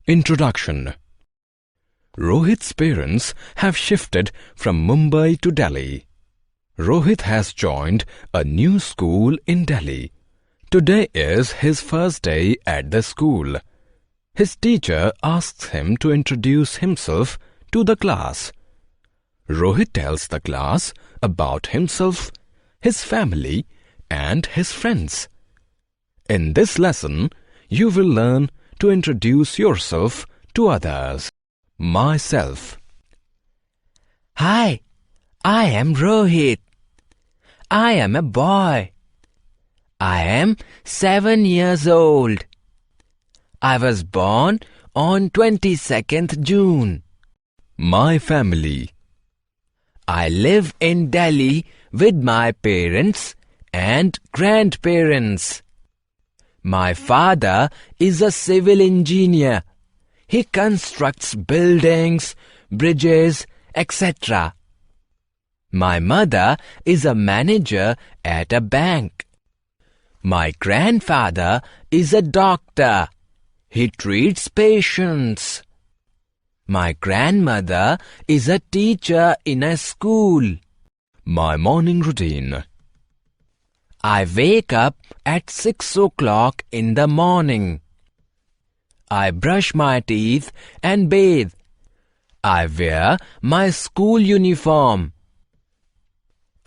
Introduction. Rohit's parents have shifted from Mumbai to Delhi. Rohit has joined a new school in Delhi. Today is his first day at the school. His teacher asks him to introduce himself to the class. Rohit tells the class about himself, his family, and his friends. In this lesson, you will learn to introduce yourself to others. Myself. Hi, I am Rohit. I am a boy. I am 7 years old. I was born on 22nd June. My family. I live in Delhi with my parents and grandparents. My father is a civil engineer. He constructs buildings, bridges, etc. My mother is a manager at a bank. My grandfather is a doctor. He treats patients. My grandmother is a teacher in a school. My morning routine. I wake up at 6 o'clock in the morning. I brush my teeth and bathe. I wear my school uniform.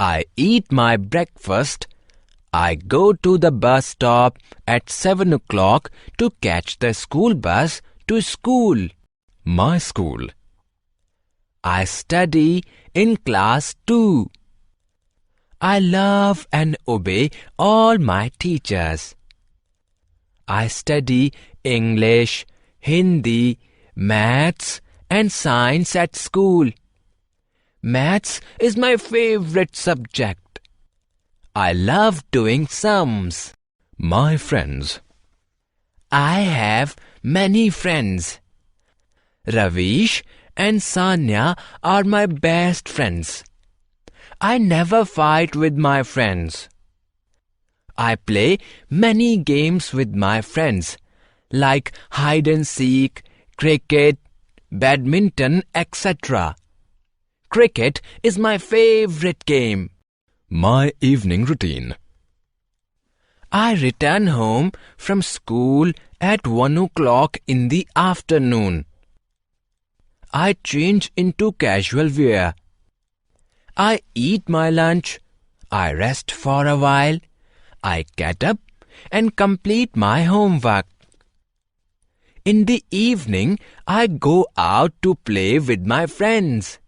I eat my breakfast. I go to the bus stop at 7 o'clock to catch the school bus to school. My school. I study in class 2. I love and obey all my teachers. I study English, Hindi, Maths and Science at school. Maths is my favorite subject. I love doing sums. My friends. I have many friends. Ravish and Sanya are my best friends. I never fight with my friends. I play many games with my friends, like hide and seek, cricket, badminton, etc. Cricket is my favorite game. My evening routine. I return home from school at 1 o'clock in the afternoon. I change into casual wear. I eat my lunch. I rest for a while. I get up and complete my homework. In the evening, I go out to play with my friends.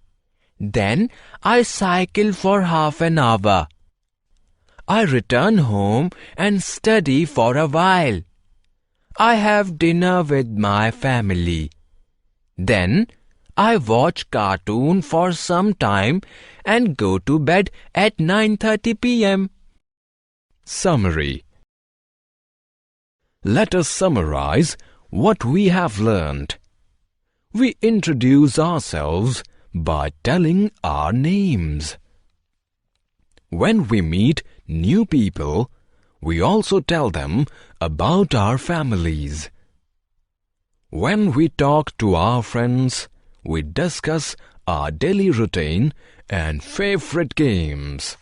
Then I cycle for half an hour. I return home and study for a while. I have dinner with my family. Then I watch cartoon for some time and go to bed at 9:30 p.m. Summary. Let us summarize what we have learned. We introduce ourselves by telling our names. When we meet new people, we also tell them about our families. When we talk to our friends, we discuss our daily routine and favorite games.